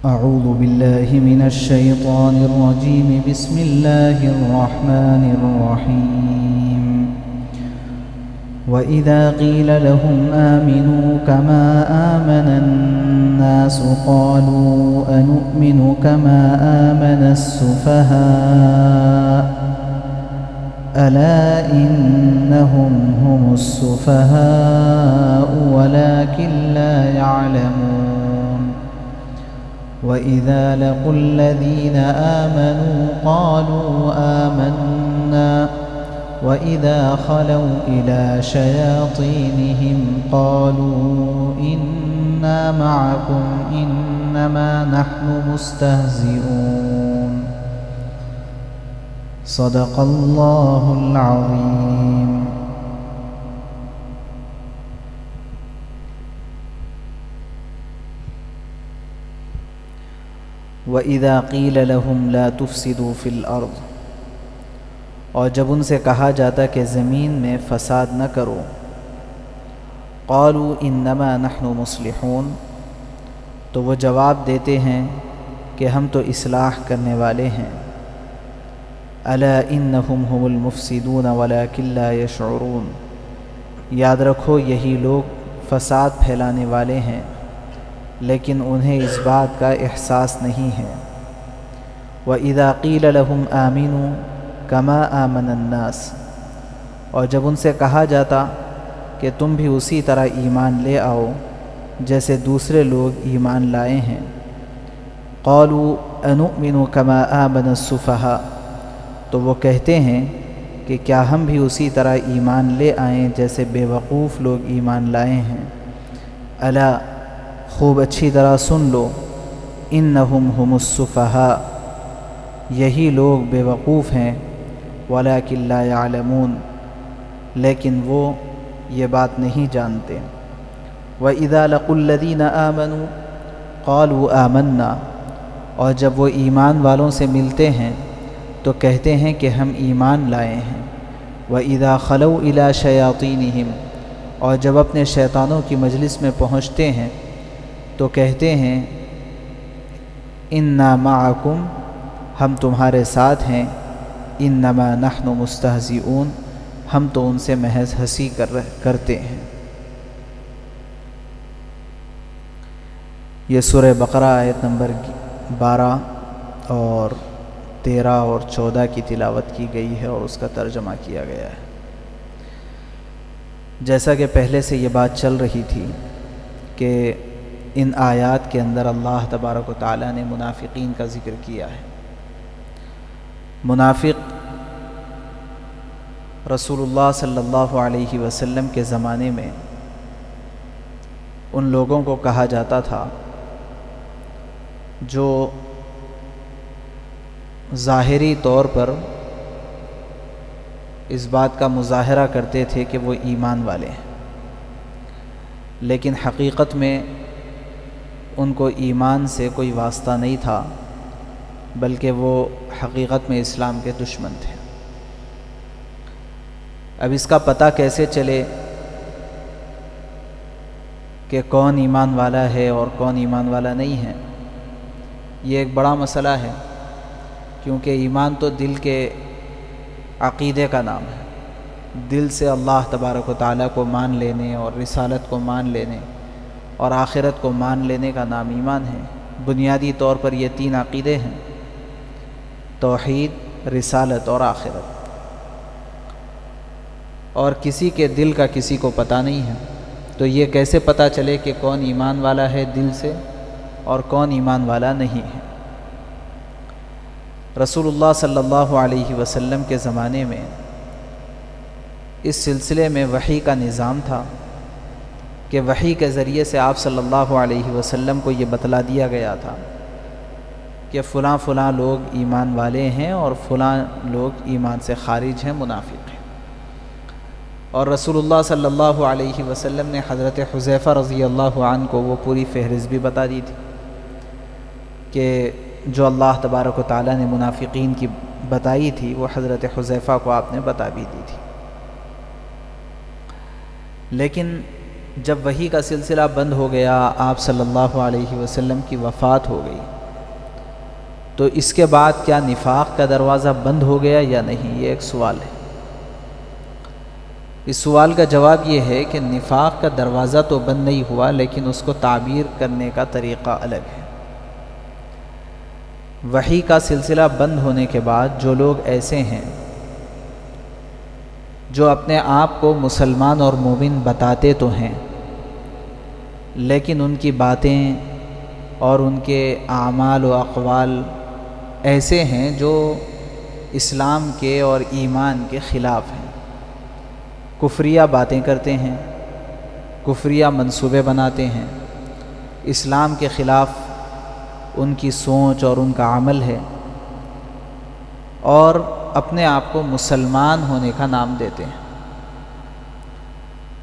أعوذ بالله من الشيطان الرجيم. بسم الله الرحمن الرحيم. وإذا قيل لهم آمنوا كما آمن الناس قالوا أنؤمن كما آمن السفهاء ألا إنهم هم السفهاء ولكن لا يعلمون. وإذا لقوا الذين آمنوا قالوا آمنا وإذا خلوا إلى شياطينهم قالوا إنا معكم إنما نحن مستهزئون. صدق الله العظيم. وَإِذَا قِيلَ لَهُمْ لَا تُفْسِدُوا فِي الْأَرْضِ، اور جب ان سے کہا جاتا کہ زمین میں فساد نہ کرو، قالوا انما نحن مصلحون، تو وہ جواب دیتے ہیں کہ ہم تو اصلاح کرنے والے ہیں. الا انہم هم المفسدون ولکن لا یشعرون، یاد رکھو یہی لوگ فساد پھیلانے والے ہیں لیکن انہیں اس بات کا احساس نہیں ہے. وَإِذَا قِيلَ لَهُمْ آمِنُوا كَمَا آمَنَ النَّاسِ، اور جب ان سے کہا جاتا کہ تم بھی اسی طرح ایمان لے آؤ جیسے دوسرے لوگ ایمان لائے ہیں، قَالُوا أَنُؤْمِنُ كَمَا آمَنَ السُّفَهَاءُ، تو وہ کہتے ہیں کہ کیا ہم بھی اسی طرح ایمان لے آئیں جیسے بے وقوف لوگ ایمان لائے ہیں. الا، خوب اچھی طرح سن لو، انہم هم السفہاء، یہی لوگ بے وقوف ہیں، ولکن لا یعلمون، لیکن وہ یہ بات نہیں جانتے. وَإِذَا لَقُوا الَّذِينَ آمَنُوا قَالُوا آمَنَّا، اور جب وہ ایمان والوں سے ملتے ہیں تو کہتے ہیں کہ ہم ایمان لائے ہیں. وَإِذَا خَلَوْا إِلَى شَيَاطِينِهِمْ، اور جب اپنے شیطانوں کی مجلس میں پہنچتے ہیں تو کہتے ہیں انا معکم، ہم تمہارے ساتھ ہیں، انما نحن مستہزئون، ہم تو ان سے محض ہنسی کرتے ہیں. یہ سورہ بقرہ آیت نمبر 12 اور 13 اور 14 کی تلاوت کی گئی ہے اور اس کا ترجمہ کیا گیا ہے. جیسا کہ پہلے سے یہ بات چل رہی تھی کہ ان آیات کے اندر اللہ تبارک و تعالیٰ نے منافقین کا ذکر کیا ہے. منافق رسول اللہ صلی اللہ علیہ وسلم کے زمانے میں ان لوگوں کو کہا جاتا تھا جو ظاہری طور پر اس بات کا مظاہرہ کرتے تھے کہ وہ ایمان والے ہیں، لیکن حقیقت میں ان کو ایمان سے کوئی واسطہ نہیں تھا، بلکہ وہ حقیقت میں اسلام کے دشمن تھے. اب اس کا پتہ کیسے چلے کہ کون ایمان والا ہے اور کون ایمان والا نہیں ہے؟ یہ ایک بڑا مسئلہ ہے، کیونکہ ایمان تو دل کے عقیدے کا نام ہے. دل سے اللہ تبارک و تعالیٰ کو مان لینے اور رسالت کو مان لینے اور آخرت کو مان لینے کا نام ایمان ہے. بنیادی طور پر یہ 3 عقیدے ہیں: توحید، رسالت اور آخرت. اور کسی کے دل کا کسی کو پتہ نہیں ہے، تو یہ کیسے پتہ چلے کہ کون ایمان والا ہے دل سے اور کون ایمان والا نہیں ہے؟ رسول اللہ صلی اللہ علیہ وسلم کے زمانے میں اس سلسلے میں وحی کا نظام تھا کہ وحی کے ذریعے سے آپ صلی اللہ علیہ وسلم کو یہ بتلا دیا گیا تھا کہ فلاں فلاں لوگ ایمان والے ہیں اور فلاں لوگ ایمان سے خارج ہیں، منافق ہیں. اور رسول اللہ صلی اللہ علیہ وسلم نے حضرت حذیفہ رضی اللہ عنہ کو وہ پوری فہرست بھی بتا دی تھی کہ جو اللہ تبارک و تعالیٰ نے منافقین کی بتائی تھی وہ حضرت حذیفہ کو آپ نے بتا بھی دی تھی. لیکن جب وحی کا سلسلہ بند ہو گیا، آپ صلی اللہ علیہ وسلم کی وفات ہو گئی، تو اس کے بعد کیا نفاق کا دروازہ بند ہو گیا یا نہیں؟ یہ ایک سوال ہے۔ اس سوال کا جواب یہ ہے کہ نفاق کا دروازہ تو بند نہیں ہوا، لیکن اس کو تعبیر کرنے کا طریقہ الگ ہے۔ وحی کا سلسلہ بند ہونے کے بعد جو لوگ ایسے ہیں جو اپنے آپ کو مسلمان اور مومن بتاتے تو ہیں، لیکن ان کی باتیں اور ان کے اعمال و اقوال ایسے ہیں جو اسلام کے اور ایمان کے خلاف ہیں، کفریہ باتیں کرتے ہیں، کفریہ منصوبے بناتے ہیں، اسلام کے خلاف ان کی سوچ اور ان کا عمل ہے، اور اپنے آپ کو مسلمان ہونے کا نام دیتے ہیں۔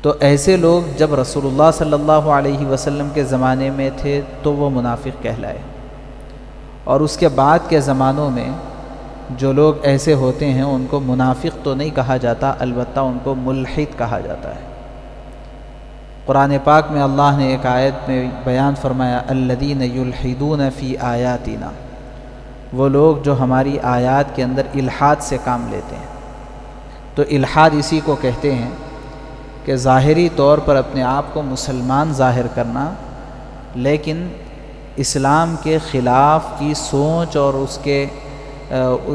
تو ایسے لوگ جب رسول اللہ صلی اللہ علیہ وسلم کے زمانے میں تھے تو وہ منافق کہلائے، اور اس کے بعد کے زمانوں میں جو لوگ ایسے ہوتے ہیں ان کو منافق تو نہیں کہا جاتا، البتہ ان کو ملحد کہا جاتا ہے۔ قرآن پاک میں اللہ نے ایک آیت میں بیان فرمایا، الذین یلحدون فی آیاتنا، وہ لوگ جو ہماری آیات کے اندر الحاد سے کام لیتے ہیں۔ تو الحاد اسی کو کہتے ہیں کہ ظاہری طور پر اپنے آپ کو مسلمان ظاہر کرنا، لیکن اسلام کے خلاف کی سوچ اور اس کے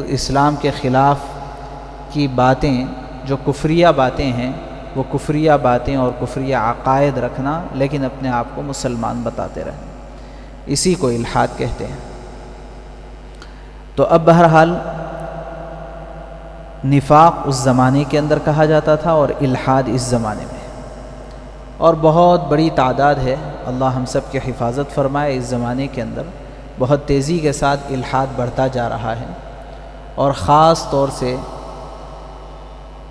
اسلام کے خلاف کی باتیں جو کفریہ باتیں ہیں، وہ کفریہ باتیں اور کفریہ عقائد رکھنا، لیکن اپنے آپ کو مسلمان بتاتے رہنا، اسی کو الحاد کہتے ہیں۔ تو اب بہرحال نفاق اس زمانے کے اندر کہا جاتا تھا اور الحاد اس زمانے میں، اور بہت بڑی تعداد ہے، اللہ ہم سب کی حفاظت فرمائے۔ اس زمانے کے اندر بہت تیزی کے ساتھ الحاد بڑھتا جا رہا ہے، اور خاص طور سے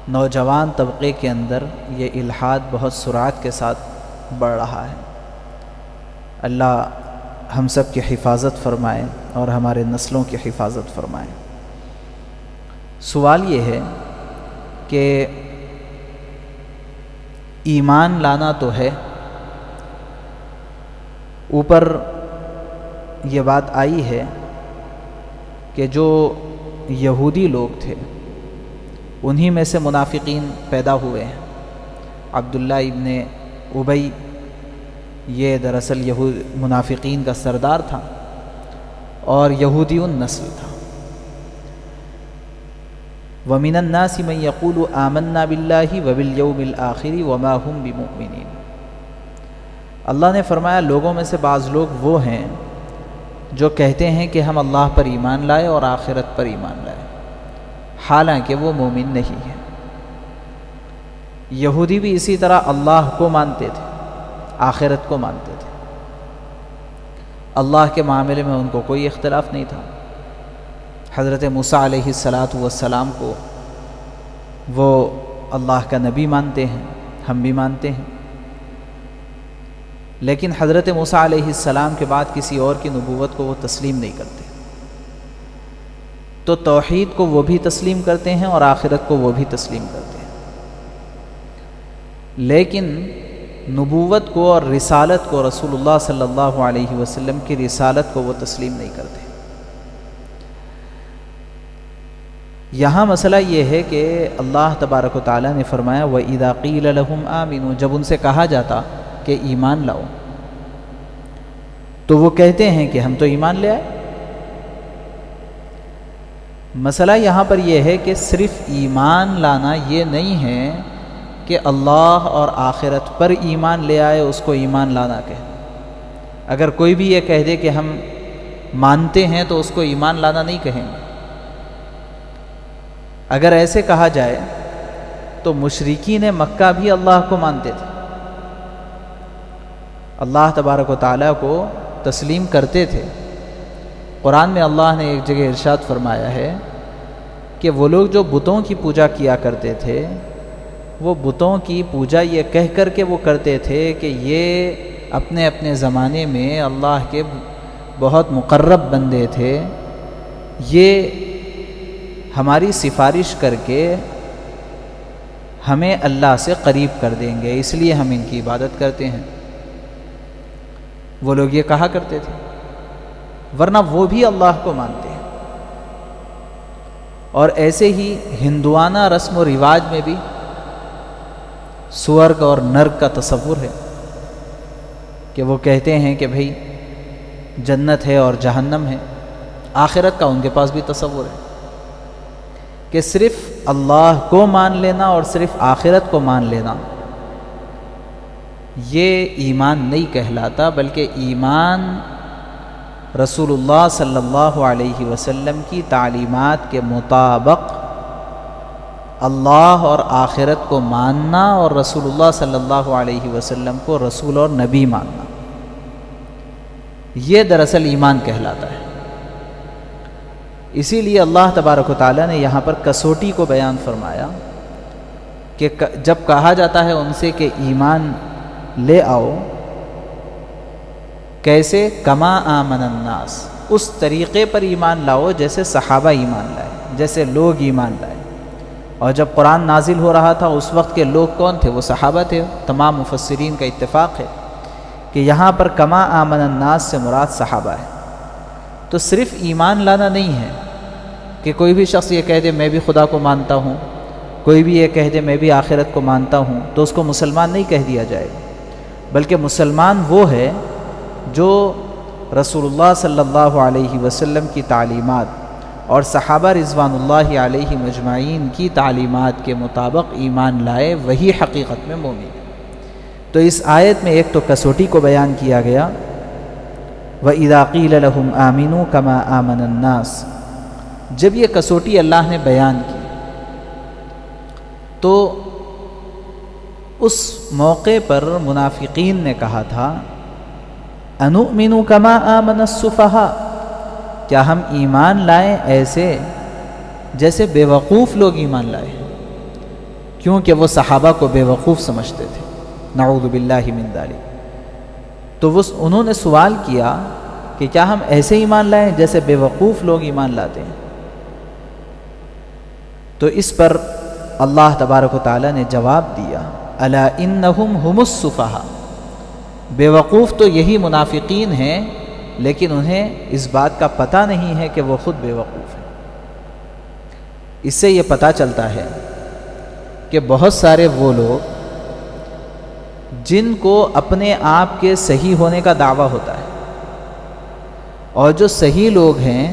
نوجوان طبقے کے اندر یہ الحاد بہت سرعت کے ساتھ بڑھ رہا ہے۔ اللہ ہم سب کی حفاظت فرمائے اور ہمارے نسلوں کی حفاظت فرمائے۔ سوال یہ ہے کہ ایمان لانا تو ہے، اوپر یہ بات آئی ہے کہ جو یہودی لوگ تھے انہی میں سے منافقین پیدا ہوئے ہیں۔ عبداللہ ابن ابی یہ دراصل منافقین کا سردار تھا اور یہودی النسل تھا۔ وَمِنَ النَّاسِ مَن يَقُولُ آمَنَّا بِاللَّهِ وَبِالْيَوْمِ الْآخِرِ وَمَا هُمْ بِمُؤْمِنِينَ۔ اللہ نے فرمایا لوگوں میں سے بعض لوگ وہ ہیں جو کہتے ہیں کہ ہم اللہ پر ایمان لائے اور آخرت پر ایمان لائے، حالانکہ وہ مومن نہیں ہیں۔ یہودی بھی اسی طرح اللہ کو مانتے تھے، آخرت کو مانتے تھے، اللہ کے معاملے میں ان کو کوئی اختلاف نہیں تھا۔ حضرت موسیٰ علیہ السلام کو وہ اللہ کا نبی مانتے ہیں، ہم بھی مانتے ہیں، لیکن حضرت موسیٰ علیہ السلام کے بعد کسی اور کی نبوت کو وہ تسلیم نہیں کرتے۔ تو توحید کو وہ بھی تسلیم کرتے ہیں اور آخرت کو وہ بھی تسلیم کرتے ہیں، لیکن نبوت کو اور رسالت کو، رسول اللہ صلی اللہ علیہ وسلم کی رسالت کو وہ تسلیم نہیں کرتے۔ یہاں مسئلہ یہ ہے کہ اللہ تبارک و تعالیٰ نے فرمایا وَإِذَا قِيلَ لَهُمْ آمِنُوا، جب ان سے کہا جاتا کہ ایمان لاؤ تو وہ کہتے ہیں کہ ہم تو ایمان لے آئے۔ مسئلہ یہاں پر یہ ہے کہ صرف ایمان لانا یہ نہیں ہے کہ اللہ اور آخرت پر ایمان لے آئے اس کو ایمان لانا کہے۔ اگر کوئی بھی یہ کہہ دے کہ ہم مانتے ہیں تو اس کو ایمان لانا نہیں کہیں گے۔ اگر ایسے کہا جائے تو مشرکین مکہ بھی اللہ کو مانتے تھے، اللہ تبارک و تعالیٰ کو تسلیم کرتے تھے۔ قرآن میں اللہ نے ایک جگہ ارشاد فرمایا ہے کہ وہ لوگ جو بتوں کی پوجا کیا کرتے تھے، وہ بتوں کی پوجا یہ کہہ کر کے وہ کرتے تھے کہ یہ اپنے اپنے زمانے میں اللہ کے بہت مقرب بندے تھے، یہ ہماری سفارش کر کے ہمیں اللہ سے قریب کر دیں گے، اس لیے ہم ان کی عبادت کرتے ہیں۔ وہ لوگ یہ کہا کرتے تھے، ورنہ وہ بھی اللہ کو مانتے ہیں۔ اور ایسے ہی ہندوانہ رسم و رواج میں بھی سورگ اور نرک کا تصور ہے کہ وہ کہتے ہیں کہ بھئی جنت ہے اور جہنم ہے، آخرت کا ان کے پاس بھی تصور ہے کہ صرف اللہ کو مان لینا اور صرف آخرت کو مان لینا یہ ایمان نہیں کہلاتا، بلکہ ایمان رسول اللہ صلی اللہ علیہ وسلم کی تعلیمات کے مطابق اللہ اور آخرت کو ماننا اور رسول اللہ صلی اللہ علیہ وسلم کو رسول اور نبی ماننا، یہ دراصل ایمان کہلاتا ہے۔ اسی لیے اللہ تبارک و تعالیٰ نے یہاں پر کسوٹی کو بیان فرمایا کہ جب کہا جاتا ہے ان سے کہ ایمان لے آؤ، کیسے؟ کما آمن الناس، اس طریقے پر ایمان لاؤ جیسے صحابہ ایمان لائے، جیسے لوگ ایمان لائے۔ اور جب قرآن نازل ہو رہا تھا اس وقت کے لوگ کون تھے؟ وہ صحابہ تھے۔ تمام مفسرین کا اتفاق ہے کہ یہاں پر کما آمن الناس سے مراد صحابہ ہے۔ تو صرف ایمان لانا نہیں ہے کہ کوئی بھی شخص یہ کہہ دے میں بھی خدا کو مانتا ہوں، کوئی بھی یہ کہہ دے میں بھی آخرت کو مانتا ہوں، تو اس کو مسلمان نہیں کہہ دیا جائے گا، بلکہ مسلمان وہ ہے جو رسول اللہ صلی اللہ علیہ وسلم کی تعلیمات اور صحابہ رضوان اللہ علیہ مجمعین کی تعلیمات کے مطابق ایمان لائے، وہی حقیقت میں مومن ہے۔ تو اس آیت میں ایک تو کسوٹی کو بیان کیا گیا، وَإِذَا قِيلَ لَهُمْ آمِنُوا كَمَا آمَنَ النَّاسِ، جب یہ کسوٹی اللہ نے بیان کی تو اس موقع پر منافقین نے کہا تھا أَنُؤْمِنُ كَمَا آمَنَ السُّفَهَاءُ، کیا ہم ایمان لائیں ایسے جیسے بے وقوف لوگ ایمان لائے، کیونکہ وہ صحابہ کو بے وقوف سمجھتے تھے، نعوذ باللہ من ذالک۔ تو انہوں نے سوال کیا کہ کیا ہم ایسے ایمان لائیں جیسے بے وقوف لوگ ایمان لاتے ہیں؟ تو اس پر اللہ تبارک و تعالیٰ نے جواب دیا الا انہم ہم السفہاء، بے وقوف تو یہی منافقین ہیں، لیکن انہیں اس بات کا پتہ نہیں ہے کہ وہ خود بے وقوف ہیں۔ اس سے یہ پتہ چلتا ہے کہ بہت سارے وہ لوگ جن کو اپنے آپ کے صحیح ہونے کا دعویٰ ہوتا ہے، اور جو صحیح لوگ ہیں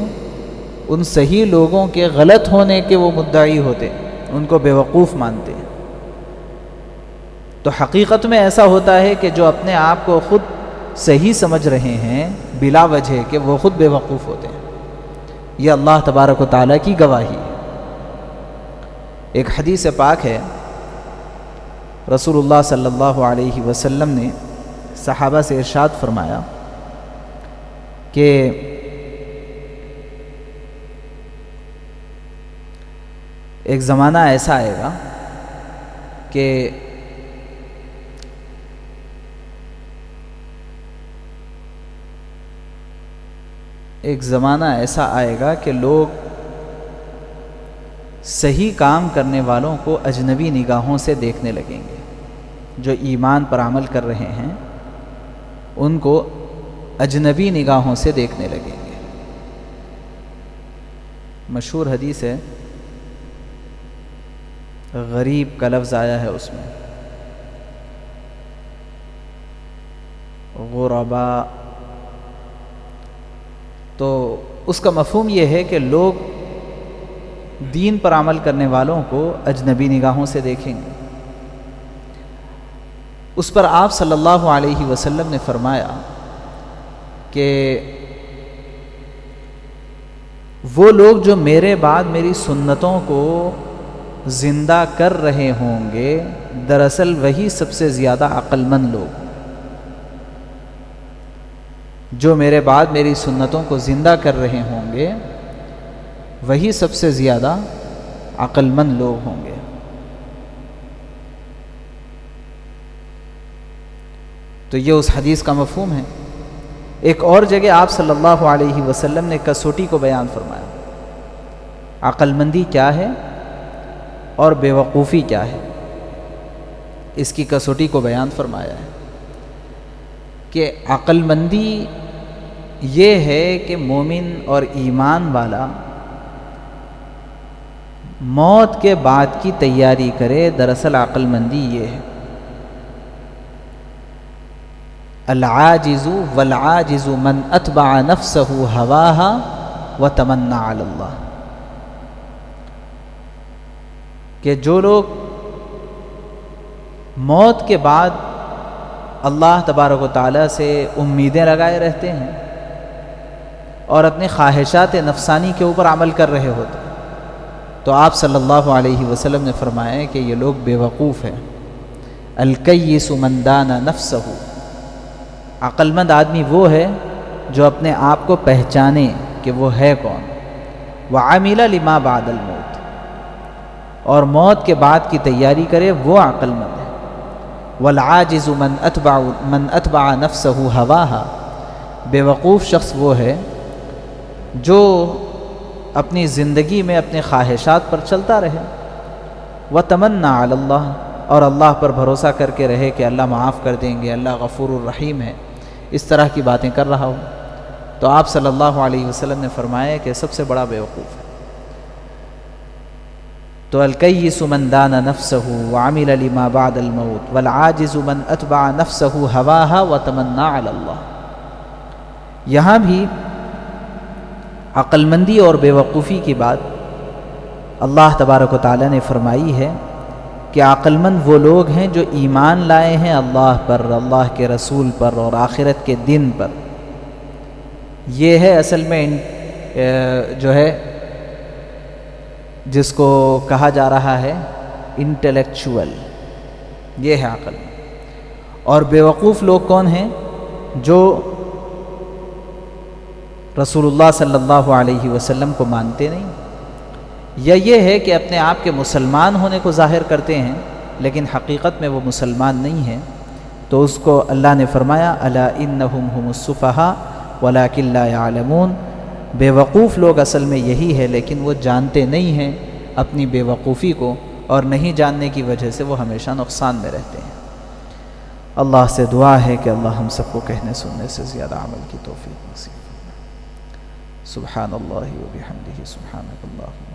ان صحیح لوگوں کے غلط ہونے کے وہ مدعی ہوتے ہیں، ان کو بے وقوف مانتے ہیں۔ تو حقیقت میں ایسا ہوتا ہے کہ جو اپنے آپ کو خود صحیح سمجھ رہے ہیں بلا وجہ کہ وہ خود بے وقوف ہوتے ہیں۔ یہ اللہ تبارک و تعالیٰ کی گواہی ہے۔ ایک حدیث پاک ہے، رسول اللہ صلی اللہ علیہ وسلم نے صحابہ سے ارشاد فرمایا کہ ایک زمانہ ایسا آئے گا کہ لوگ صحیح کام کرنے والوں کو اجنبی نگاہوں سے دیکھنے لگیں گے، جو ایمان پر عمل کر رہے ہیں ان کو اجنبی نگاہوں سے دیکھنے لگیں گے۔ مشہور حدیث ہے، غریب کا لفظ آیا ہے اس میں، غربا، تو اس کا مفہوم یہ ہے کہ لوگ دین پر عمل کرنے والوں کو اجنبی نگاہوں سے دیکھیں گے۔ اس پر آپ صلی اللہ علیہ وسلم نے فرمایا کہ وہ لوگ جو میرے بعد میری سنتوں کو زندہ کر رہے ہوں گے دراصل وہی سب سے زیادہ عقل مند لوگ، جو میرے بعد میری سنتوں کو زندہ کر رہے ہوں گے وہی سب سے زیادہ عقل مند لوگ ہوں گے۔ تو یہ اس حدیث کا مفہوم ہے۔ ایک اور جگہ آپ صلی اللہ علیہ وسلم نے کسوٹی کو بیان فرمایا، عقل مندی کیا ہے اور بے وقوفی کیا ہے، اس کی کسوٹی کو بیان فرمایا ہے کہ عقل مندی یہ ہے کہ مومن اور ایمان والا موت کے بعد کی تیاری کرے، دراصل عقل مندی یہ ہے۔ العاجز والعاجز من اتبع نفسه هواها وتمنى على اللہ، کہ جو لوگ موت کے بعد اللہ تبارک و تعالیٰ سے امیدیں لگائے رہتے ہیں اور اپنی خواہشات نفسانی کے اوپر عمل کر رہے ہوتے ہیں، تو آپ صلی اللہ علیہ وسلم نے فرمایا کہ یہ لوگ بے وقوف ہیں۔ الکیس من دان نفسہ، عقل مند آدمی وہ ہے جو اپنے آپ کو پہچانے کہ وہ ہے کون، وعمل لما بعد الموت، اور موت کے بعد کی تیاری کرے، وہ عقل مند ہے۔ والعاجز من اتبع نفسہ ہواها، بے وقوف شخص وہ ہے جو اپنی زندگی میں اپنے خواہشات پر چلتا رہے، وتمنى علی اللہ، اور اللہ پر بھروسہ کر کے رہے کہ اللہ معاف کر دیں گے، اللہ غفور الرحیم ہے، اس طرح کی باتیں کر رہا ہوں، تو آپ صلی اللہ علیہ وسلم نے فرمایا کہ سب سے بڑا بے وقوف ہے۔ تو الکیس من دان نفسہ وعمل لما بعد الموت والعاجز من اتبع نفسہ ہواها وتمنى علی اللہ۔ یہاں بھی عقل مندی اور بے وقوفی کی بات اللہ تبارک و تعالیٰ نے فرمائی ہے کہ عقل مند وہ لوگ ہیں جو ایمان لائے ہیں اللہ پر، اللہ کے رسول پر اور آخرت کے دن پر۔ یہ ہے اصل میں جو ہے جس کو کہا جا رہا ہے انٹلیکچوئل، یہ ہے عقل مند۔ اور بے وقوف لوگ کون ہیں؟ جو رسول اللہ صلی اللہ علیہ وسلم کو مانتے نہیں، یا یہ ہے کہ اپنے آپ کے مسلمان ہونے کو ظاہر کرتے ہیں لیکن حقیقت میں وہ مسلمان نہیں ہیں، تو اس کو اللہ نے فرمایا الا انہم هم السفہاء ولکن لا یعلمون، بے وقوف لوگ اصل میں یہی ہے لیکن وہ جانتے نہیں ہیں اپنی بے وقوفی کو، اور نہیں جاننے کی وجہ سے وہ ہمیشہ نقصان میں رہتے ہیں۔ اللہ سے دعا ہے کہ اللہ ہم سب کو کہنے سننے سے زیادہ عمل کی توفیق نصیب۔ سبحان اللہ و بحمدہ، سبحانک اللہم